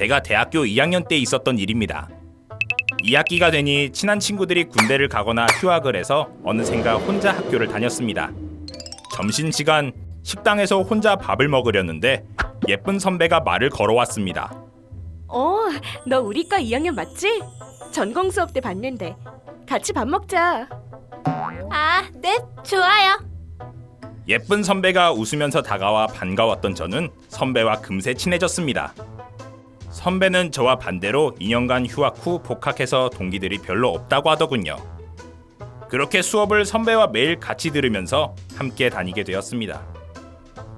제가 대학교 2학년 때 있었던 일입니다. 2학기가 되니 친한 친구들이 군대를 가거나 휴학을 해서 어느샌가 혼자 학교를 다녔습니다. 점심시간 식당에서 혼자 밥을 먹으려는데 예쁜 선배가 말을 걸어왔습니다. 너 우리과 2학년 맞지? 전공 수업 때 봤는데 같이 밥 먹자. 아, 네, 좋아요. 예쁜 선배가 웃으면서 다가와 반가웠던 저는 선배와 금세 친해졌습니다. 선배는 저와 반대로 2년간 휴학 후 복학해서 동기들이 별로 없다고 하더군요. 그렇게 수업을 선배와 매일 같이 들으면서 함께 다니게 되었습니다.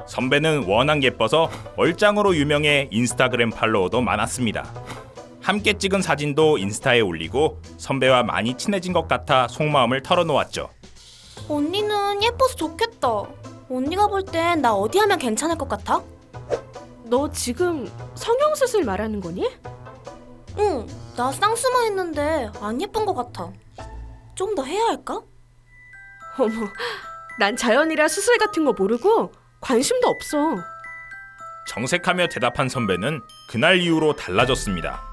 선배는 워낙 예뻐서 얼짱으로 유명해 인스타그램 팔로워도 많았습니다. 함께 찍은 사진도 인스타에 올리고 선배와 많이 친해진 것 같아 속마음을 털어놓았죠. 언니는 예뻐서 좋겠다. 언니가 볼 땐 나 어디 하면 괜찮을 것 같아? 너 지금 성형수술 말하는 거니? 응, 나 쌍수만 했는데 안 예쁜 것 같아. 좀 더 해야 할까? 어머, 난 자연이라 수술 같은 거 모르고 관심도 없어. 정색하며 대답한 선배는 그날 이후로 달라졌습니다.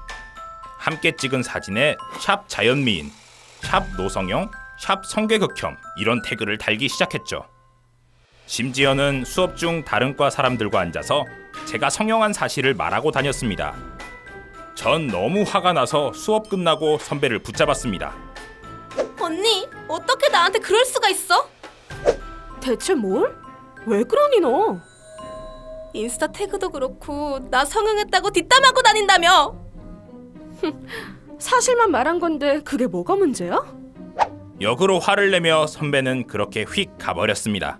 함께 찍은 사진에 샵 자연미인, 샵 노성형, 샵 성괴극혐 이런 태그를 달기 시작했죠. 심지어는 수업 중 다른 과 사람들과 앉아서 제가 성형한 사실을 말하고 다녔습니다. 전 너무 화가 나서 수업 끝나고 선배를 붙잡았습니다. 언니, 어떻게 나한테 그럴 수가 있어? 대체 뭘? 왜 그러니 너? 인스타 태그도 그렇고 나 성형했다고 뒷담하고 다닌다며. 사실만 말한 건데 그게 뭐가 문제야? 역으로 화를 내며 선배는 그렇게 휙 가버렸습니다.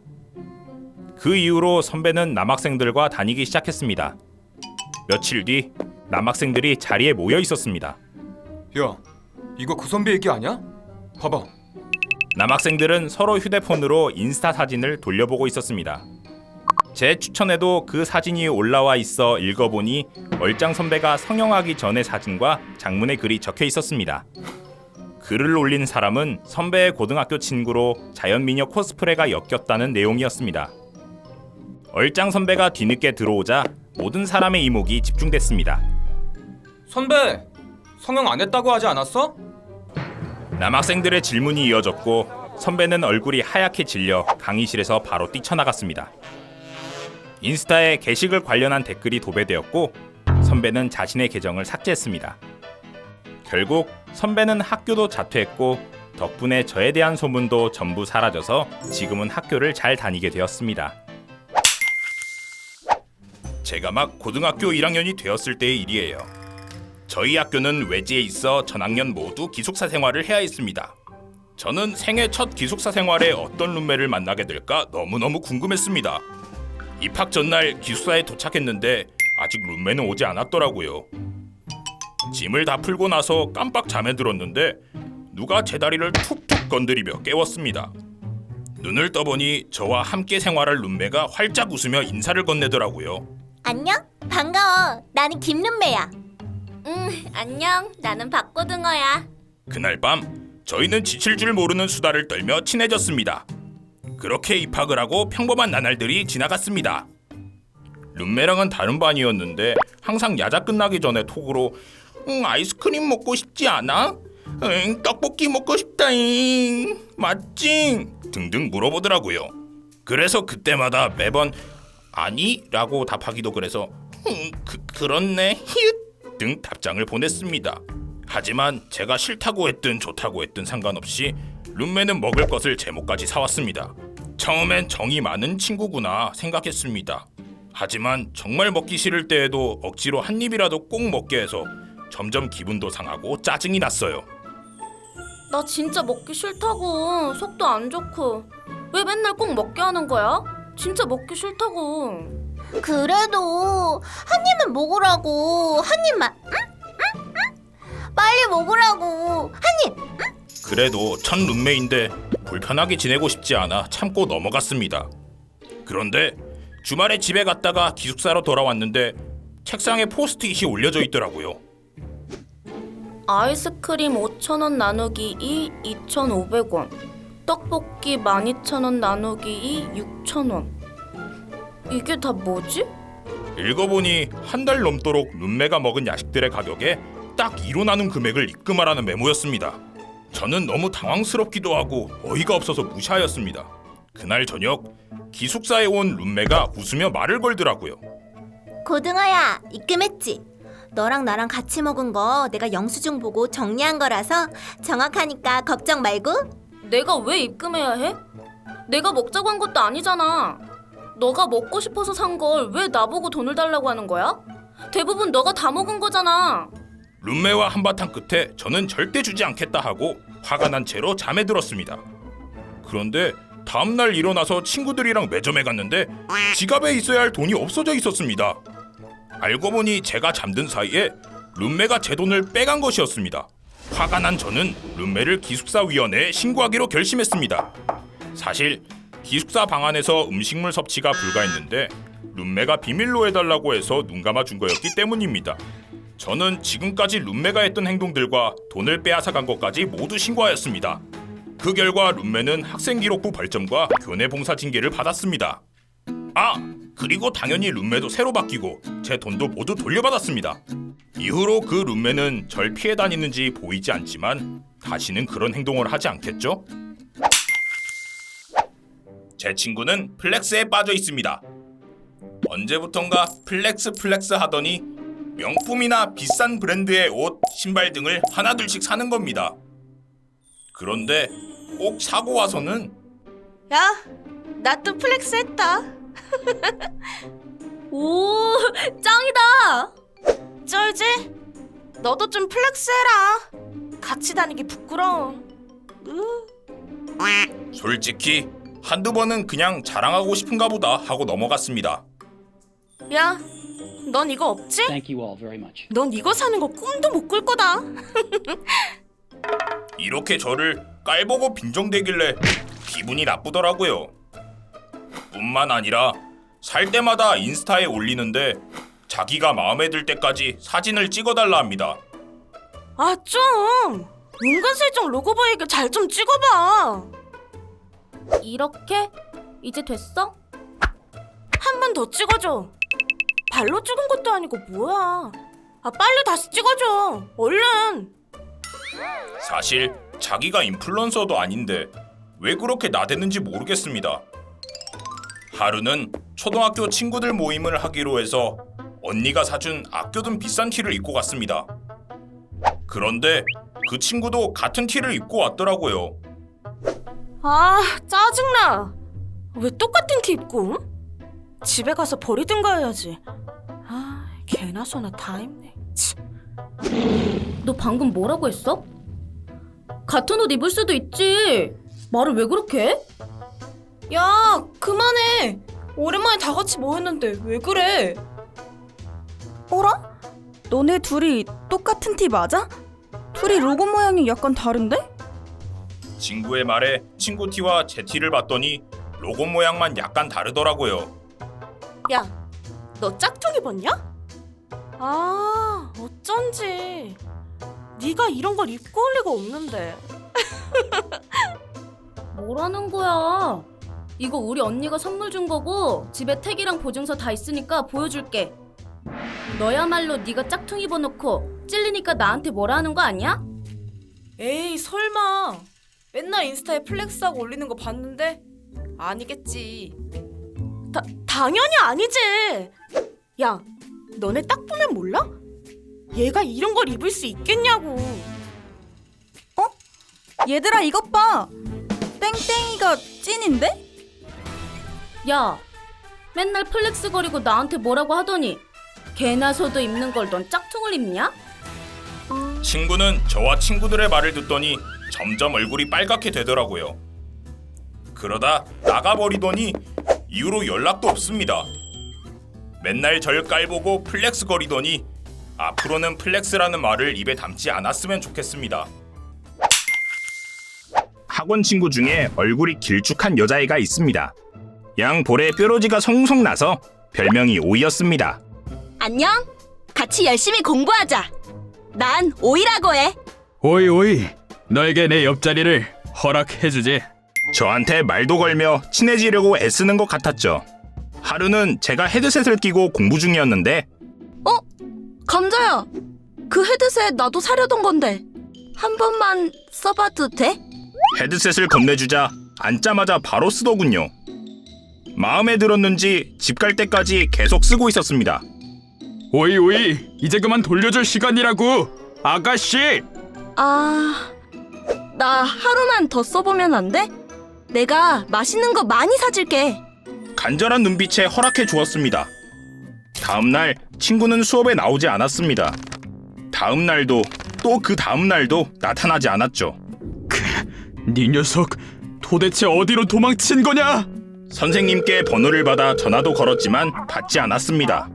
그 이후로 선배는 남학생들과 다니기 시작했습니다. 며칠 뒤 남학생들이 자리에 모여 있었습니다. 야, 이거 그 선배 얘기 아니야? 봐봐. 남학생들은 서로 휴대폰으로 인스타 사진을 돌려보고 있었습니다. 제 추천에도 그 사진이 올라와 있어 읽어보니 얼짱 선배가 성형하기 전의 사진과 장문의 글이 적혀 있었습니다. 글을 올린 사람은 선배의 고등학교 친구로 자연미녀 코스프레가 엮였다는 내용이었습니다. 얼짱 선배가 뒤늦게 들어오자 모든 사람의 이목이 집중됐습니다. 선배, 성형 안 했다고 하지 않았어? 남학생들의 질문이 이어졌고 선배는 얼굴이 하얗게 질려 강의실에서 바로 뛰쳐나갔습니다. 인스타에 게시글 관련한 댓글이 도배되었고 선배는 자신의 계정을 삭제했습니다. 결국 선배는 학교도 자퇴했고 덕분에 저에 대한 소문도 전부 사라져서 지금은 학교를 잘 다니게 되었습니다. 제가 막 고등학교 1학년이 되었을 때의 일이에요. 저희 학교는 외지에 있어 전학년 모두 기숙사 생활을 해야 했습니다. 저는 생애 첫 기숙사 생활에 어떤 룸메를 만나게 될까 너무너무 궁금했습니다. 입학 전날 기숙사에 도착했는데 아직 룸메는 오지 않았더라고요. 짐을 다 풀고 나서 깜빡 잠에 들었는데 누가 제 다리를 툭툭 건드리며 깨웠습니다. 눈을 떠보니 저와 함께 생활할 룸메가 활짝 웃으며 인사를 건네더라고요. 안녕? 반가워. 나는 김룸메야. 안녕. 나는 박고등어야. 그날 밤 저희는 지칠 줄 모르는 수다를 떨며 친해졌습니다. 그렇게 입학을 하고 평범한 나날들이 지나갔습니다. 룸메랑은 다른 반이었는데 항상 야자 끝나기 전에 톡으로 아이스크림 먹고 싶지 않아? 떡볶이 먹고 싶다잉 맞지? 등등 물어보더라고요. 그래서 그때마다 매번 아니? 라고 답하기도 그래서 그렇네 히읗 등 답장을 보냈습니다. 하지만 제가 싫다고 했든 좋다고 했든 상관없이 룸메는 먹을 것을 제 몫까지 사왔습니다. 처음엔 정이 많은 친구구나 생각했습니다. 하지만 정말 먹기 싫을 때에도 억지로 한 입이라도 꼭 먹게 해서 점점 기분도 상하고 짜증이 났어요. 나 진짜 먹기 싫다고. 속도 안 좋고. 왜 맨날 꼭 먹게 하는 거야? 진짜 먹기 싫다고. 그래도 한 입만 먹으라고. 한 입만. 응? 빨리 먹으라고. 한 입. 그래도 첫 룸메인데 불편하게 지내고 싶지 않아 참고 넘어갔습니다. 그런데 주말에 집에 갔다가 기숙사로 돌아왔는데 책상에 포스트잇이 올려져 있더라고요. 아이스크림 5,000원 나누기 2 2,500원. 떡볶이 12,000원 나누기 2 6,000원. 이게 다 뭐지? 읽어보니 한 달 넘도록 룸메가 먹은 야식들의 가격에 딱 2로 나눈 금액을 입금하라는 메모였습니다. 저는 너무 당황스럽기도 하고 어이가 없어서 무시하였습니다. 그날 저녁 기숙사에 온 룸메가 웃으며 말을 걸더라고요. 고등어야, 입금했지? 너랑 나랑 같이 먹은 거 내가 영수증 보고 정리한 거라서 정확하니까 걱정 말고. 내가 왜 입금해야 해? 내가 먹자고 한 것도 아니잖아. 너가 먹고 싶어서 산 걸 왜 나보고 돈을 달라고 하는 거야? 대부분 너가 다 먹은 거잖아. 룸메와 한바탕 끝에 저는 절대 주지 않겠다 하고 화가 난 채로 잠에 들었습니다. 그런데 다음날 일어나서 친구들이랑 매점에 갔는데 지갑에 있어야 할 돈이 없어져 있었습니다. 알고 보니 제가 잠든 사이에 룸메가 제 돈을 빼간 것이었습니다. 화가 난 저는 룸메를 기숙사위원회에 신고하기로 결심했습니다. 사실 기숙사 방 안에서 음식물 섭취가 불가했는데 룸메가 비밀로 해달라고 해서 눈 감아준 거였기 때문입니다. 저는 지금까지 룸메가 했던 행동들과 돈을 빼앗아 간 것까지 모두 신고하였습니다. 그 결과 룸메는 학생기록부 벌점과 교내봉사 징계를 받았습니다. 아! 그리고 당연히 룸메도 새로 바뀌고 제 돈도 모두 돌려받았습니다. 이후로 그 룸메는 절 피해 다니는지 보이지 않지만 다시는 그런 행동을 하지 않겠죠? 제 친구는 플렉스에 빠져 있습니다. 언제부턴가 플렉스 하더니 명품이나 비싼 브랜드의 옷, 신발 등을 하나둘씩 사는 겁니다. 그런데 꼭 사고 와서는 야, 나 또 플렉스 했다. 오, 짱이다. 쩔지? 너도 좀 플렉스 해라. 같이 다니기 부끄러워. 솔직히 한두 번은 그냥 자랑하고 싶은가 보다 하고 넘어갔습니다. 야, 넌 이거 없지? Thank you all very much. 넌 이거 사는 거 꿈도 못 꿀 거다. 이렇게 저를 깔보고 빈정대길래 기분이 나쁘더라고요. 뿐만 아니라 살 때마다 인스타에 올리는데 자기가 마음에 들 때까지 사진을 찍어달라 합니다. 아, 좀 은근슬쩍 로고 보이게 잘 좀 찍어봐. 이렇게? 이제 됐어? 한 번 더 찍어줘. 발로 찍은 것도 아니고 뭐야. 아, 빨리 다시 찍어줘. 얼른. 사실 자기가 인플루언서도 아닌데 왜 그렇게 나대는지 모르겠습니다. 하루는 초등학교 친구들 모임을 하기로 해서 언니가 사준 아껴둔 비싼 티를 입고 갔습니다. 그런데 그 친구도 같은 티를 입고 왔더라고요. 아, 짜증나. 왜 똑같은 티 입고? 집에 가서 버리든가 해야지. 아, 개나 소나 다 입네. 치. 너 방금 뭐라고 했어? 같은 옷 입을 수도 있지. 말을 왜 그렇게 해? 야, 그만해. 오랜만에 다 같이 모였는데 왜 그래? 어라? 너네 둘이 똑같은 티 맞아? 둘이 로고 모양이 약간 다른데? 친구의 말에 친구 티와 제 티를 봤더니 로고 모양만 약간 다르더라고요. 야, 너 짝퉁 입었냐? 아, 어쩐지. 네가 이런 걸 입고 올 리가 없는데. 뭐라는 거야? 이거 우리 언니가 선물 준 거고 집에 택이랑 보증서 다 있으니까 보여줄게. 너야말로 네가 짝퉁 입어놓고 찔리니까 나한테 뭐라 하는 거 아니야? 에이, 설마. 맨날 인스타에 플렉스하고 올리는 거 봤는데? 아니겠지. 당연히 아니지. 야, 너네 딱 보면 몰라? 얘가 이런 걸 입을 수 있겠냐고. 얘들아 이것 봐! 땡땡이가 찐인데? 야, 맨날 플렉스 거리고 나한테 뭐라고 하더니 개나 소도 입는 걸 넌 짝퉁을 입냐? 친구는 저와 친구들의 말을 듣더니 점점 얼굴이 빨갛게 되더라고요. 그러다 나가버리더니 이후로 연락도 없습니다. 맨날 절 깔보고 플렉스 거리더니 앞으로는 플렉스라는 말을 입에 담지 않았으면 좋겠습니다. 학원 친구 중에 얼굴이 길쭉한 여자애가 있습니다. 양 볼에 뾰루지가 송송 나서 별명이 오이였습니다. 안녕! 같이 열심히 공부하자! 난 오이라고 해! 오이 너에게 내 옆자리를 허락해주지. 저한테 말도 걸며 친해지려고 애쓰는 것 같았죠. 하루는 제가 헤드셋을 끼고 공부 중이었는데 감자야, 그 헤드셋 나도 사려던 건데 한 번만 써봐도 돼? 헤드셋을 건네주자 앉자마자 바로 쓰더군요. 마음에 들었는지 집 갈 때까지 계속 쓰고 있었습니다. 오이 오이, 이제 그만 돌려줄 시간이라고. 아가씨. 나 하루만 더 써보면 안 돼? 내가 맛있는 거 많이 사줄게. 간절한 눈빛에 허락해 주었습니다. 다음 날 친구는 수업에 나오지 않았습니다. 다음 날도 또 그 다음 날도 나타나지 않았죠. 네 녀석 도대체 어디로 도망친 거냐? 선생님께 번호를 받아 전화도 걸었지만 받지 않았습니다.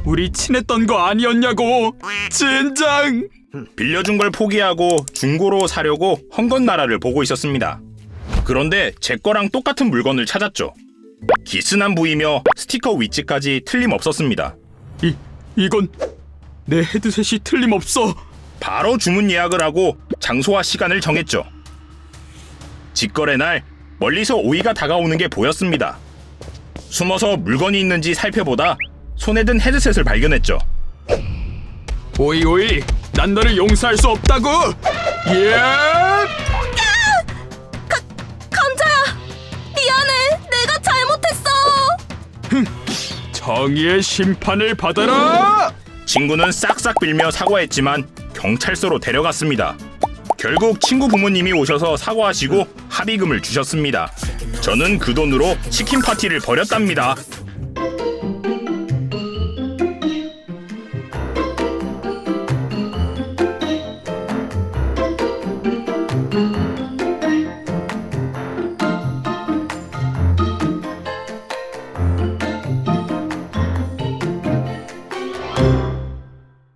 우리 친했던 거 아니었냐고. 젠장. 빌려준 걸 포기하고 중고로 사려고 헝건나라를 보고 있었습니다. 그런데 제 거랑 똑같은 물건을 찾았죠. 기스난 부위며 스티커 위치까지 틀림없었습니다. 이건 내 헤드셋이 틀림없어. 바로 주문 예약을 하고 장소와 시간을 정했죠. 직거래 날 멀리서 오이가 다가오는 게 보였습니다. 숨어서 물건이 있는지 살펴보다 손에 든 헤드셋을 발견했죠. 오이 오이, 난 너를 용서할 수 없다고. 예. 감자야, 미안해. 내가 잘못했어. 정의의 심판을 받아라. 친구는 싹싹 빌며 사과했지만 경찰서로 데려갔습니다. 결국 친구 부모님이 오셔서 사과하시고 합의금을 주셨습니다. 저는 그 돈으로 치킨 파티를 벌였답니다.